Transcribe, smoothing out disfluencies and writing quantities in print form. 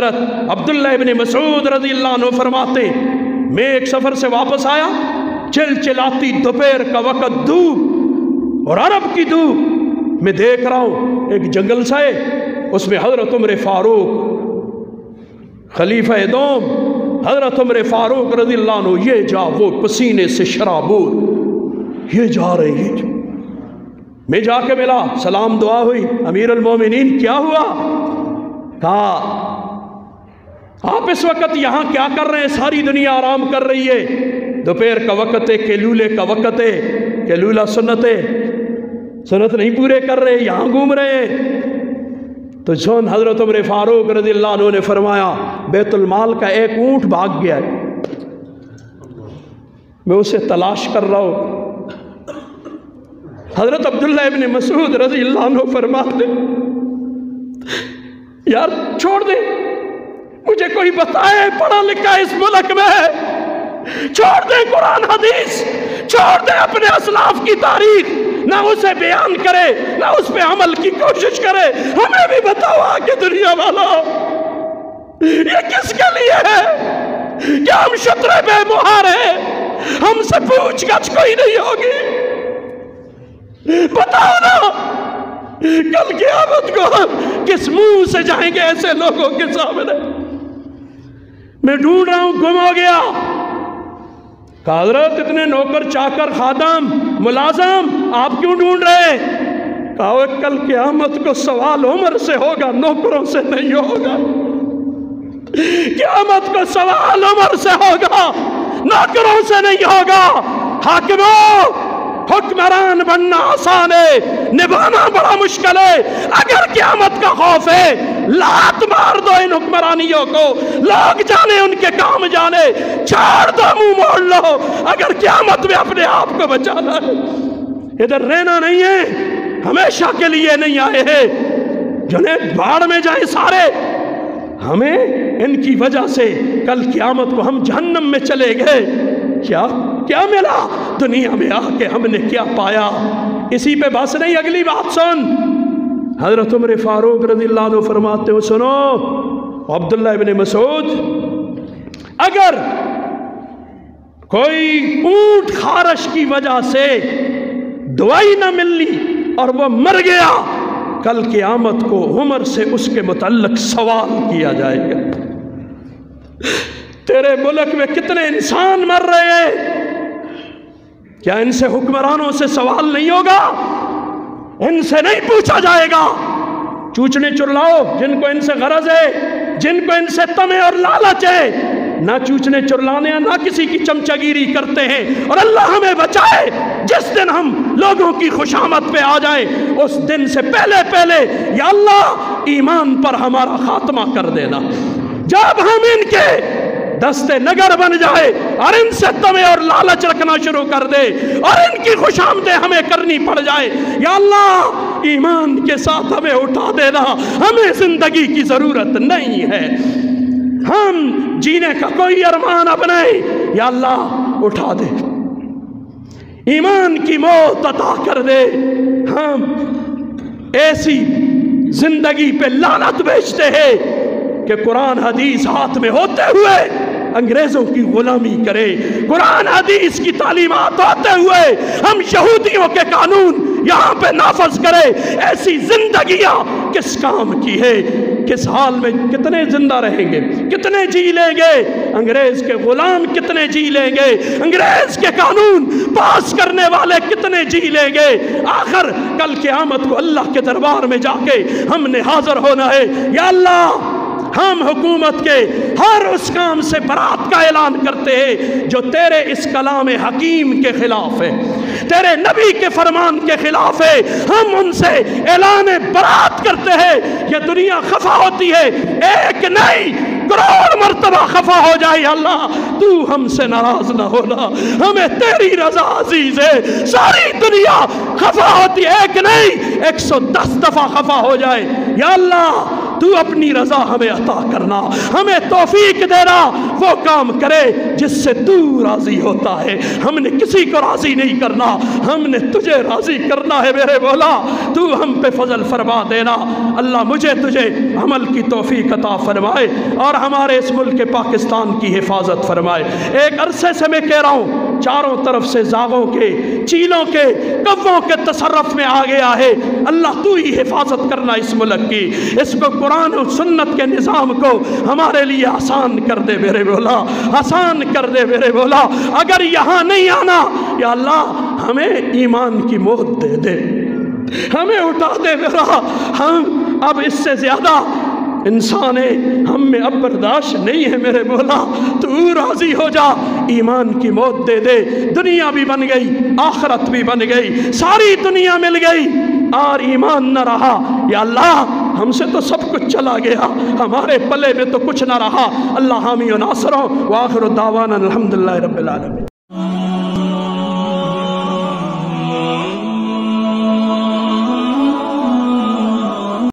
حضرت عبداللہ ابن مسعود رضی اللہ عنہ فرماتے میں ایک سفر سے واپس آیا، چلچلاتی دوپہر کا وقت دھوپ اور عرب کی دھوپ، میں دیکھ رہا ہوں ایک جنگل سا ہے، اس میں حضرت عمر فاروق خلیفہ دوم حضرت عمر فاروق رضی اللہ عنہ یہ جا وہ پسینے سے شرابور یہ جا رہے ہیں۔ میں جا کے ملا، سلام دعا ہوئی، امیر المومنین کیا ہوا؟ کہا آپ اس وقت یہاں کیا کر رہے ہیں؟ ساری دنیا آرام کر رہی ہے، دوپہر کا وقت ہے، کیلولے کا وقت ہے، کیلولہ سنت ہے، سنت نہیں پورے کر رہے، یہاں گھوم رہے ہیں۔ تو جون حضرت عمر فاروق رضی اللہ عنہ نے فرمایا بیت المال کا ایک اونٹ بھاگ گیا ہے، میں اسے تلاش کر رہا ہوں۔ حضرت عبداللہ ابن مسعود رضی اللہ عنہ فرماتے یار چھوڑ دے، مجھے کوئی بتائے پڑھا لکھا اس ملک میں ہے، چھوڑ دے قرآن حدیث، چھوڑ دے اپنے اسلاف کی تاریخ، نہ اسے بیان کرے نہ اس پہ عمل کی کوشش کرے۔ ہمیں بھی بتاؤ آگے دنیا والا یہ کس کے لیے ہے؟ کیا ہم شطرے بے مہار ہیں؟ ہم سے پوچھ گچھ کوئی نہیں ہوگی؟ بتاؤ نا کل قیامت کو ہم کس منہ سے جائیں گے ایسے لوگوں کے سامنے؟ میں ڈھونڈ رہا ہوں، گم ہو گیا۔ کہا حضرت اتنے نوکر چاکر خادم ملازم آپ کیوں ڈھونڈ رہے؟ کہا کل قیامت کو سوال عمر سے ہوگا، نوکروں سے نہیں ہوگا۔ قیامت کو سوال عمر سے ہوگا، نوکروں سے نہیں ہوگا۔ حاکموں حکمران بننا آسان ہے، نبھانا بڑا مشکل ہے۔ اگر قیامت کا خوف ہے لات مار دو ان حکمرانیوں کو، لوگ جانے ان کے کام جانے، چھاڑ دو منہ موڑ لو۔ اگر قیامت میں اپنے آپ کو بچانا ہے، ادھر رہنا نہیں ہے، ہمیشہ کے لیے نہیں آئے ہیں، جنہیں بھاڑ میں جائیں سارے۔ ہمیں ان کی وجہ سے کل قیامت کو ہم جہنم میں چلے گئے۔ کیا ملا دنیا میں آ کے ہم نے کیا پایا؟ اسی پہ بس نہیں، اگلی بات سن۔ حضرت عمر فاروق رضی اللہ عنہ فرماتے ہو سنو عبداللہ ابن مسعود، اگر کوئی اونٹ خارش کی وجہ سے دوائی نہ ملنی اور وہ مر گیا، کل قیامت کو عمر سے اس کے متعلق سوال کیا جائے گا۔ تیرے ملک میں کتنے انسان مر رہے ہیں، کیا ان سے حکمرانوں سے سوال نہیں ہوگا؟ ان سے نہیں پوچھا جائے گا؟ چوچنے چرلاؤ جن کو ان سے غرض ہے، جن کو ان سے طمع اور لالچ ہے، نہ چوچنے چرلانے نہ کسی کی چمچگیری کرتے ہیں۔ اور اللہ ہمیں بچائے جس دن ہم لوگوں کی خوشامد پہ آ جائیں، اس دن سے پہلے یا اللہ ایمان پر ہمارا خاتمہ کر دینا۔ جب ہم ان کے دستے نگر بن جائے اور ان سے طمع اور لالچ رکھنا شروع کر دے اور ان کی خوشامدیں ہمیں کرنی پڑ جائے، یا اللہ ایمان کے ساتھ ہمیں اٹھا دینا، ہمیں زندگی کی ضرورت نہیں ہے، ہم جینے کا کوئی ارمان اب نہیں، یا اللہ اٹھا دے، ایمان کی موت عطا کر دے۔ ہم ایسی زندگی پہ لعنت بیچتے ہیں کہ قرآن حدیث ہاتھ میں ہوتے ہوئے انگریزوں کی غلامی کرے، قرآن حدیث کی تعلیمات ہوتے ہوئے ہم یہودیوں کے قانون یہاں پہ نافذ کرے۔ ایسی زندگیاں کس کام کی ہے؟ کس حال میں کتنے زندہ رہیں گے، کتنے جی لیں گے؟ انگریز کے غلام کتنے جی لیں گے؟ انگریز کے قانون پاس کرنے والے کتنے جی لیں گے؟ آخر کل قیامت کو اللہ کے دربار میں جا کے ہم نے حاضر ہونا ہے۔ یا اللہ ہم حکومت کے ہر اس کام سے برات کا اعلان کرتے ہیں جو تیرے اس کلام حکیم کے خلاف ہے، تیرے نبی کے فرمان کے خلاف ہے، ہم ان سے اعلان برات کرتے ہیں۔ یہ دنیا خفا ہوتی ہے، ایک نہیں کروڑ مرتبہ خفا ہو جائے، اللہ تو ہم سے ناراض نہ ہونا، ہمیں تیری رضا عزیز ہے۔ ساری دنیا خفا ہوتی ہے، ایک نہیں 110 دفعہ خفا ہو جائے، یا اللہ تو اپنی رضا ہمیں عطا کرنا، ہمیں توفیق دینا وہ کام کرے جس سے تو راضی ہوتا ہے۔ ہم نے کسی کو راضی نہیں کرنا، ہم نے تجھے راضی کرنا ہے میرے مولا، تو ہم پہ فضل فرما دینا۔ اللہ مجھے تجھے عمل کی توفیق عطا فرمائے اور ہمارے اس ملک پاکستان کی حفاظت فرمائے۔ ایک عرصے سے میں کہہ رہا ہوں، چاروں طرف سے زاغوں کے، چیلوں کے، کووں کے تصرف میں آ گیا ہے۔ اللہ تو ہی حفاظت کرنا اس ملک کی، اس کو قرآن و سنت کے نظام کو ہمارے لیے آسان کر دے میرے مولا، آسان کر دے میرے مولا۔ اگر یہاں نہیں آنا یا اللہ ہمیں ایمان کی موت دے دے، ہمیں اٹھا دے میرا، ہم اب اس سے زیادہ انسان ہے، ہم میں اب برداشت نہیں ہے میرے مولا، تو راضی ہو جا، ایمان کی موت دے دے۔ دنیا بھی بن گئی، آخرت بھی بن گئی، ساری دنیا مل گئی اور ایمان نہ رہا، یا اللہ ہم سے تو سب کچھ چلا گیا، ہمارے پلے میں تو کچھ نہ رہا۔ اللہ حامی و ناصر، وآخر دعوانا الحمدللہ رب العالمین۔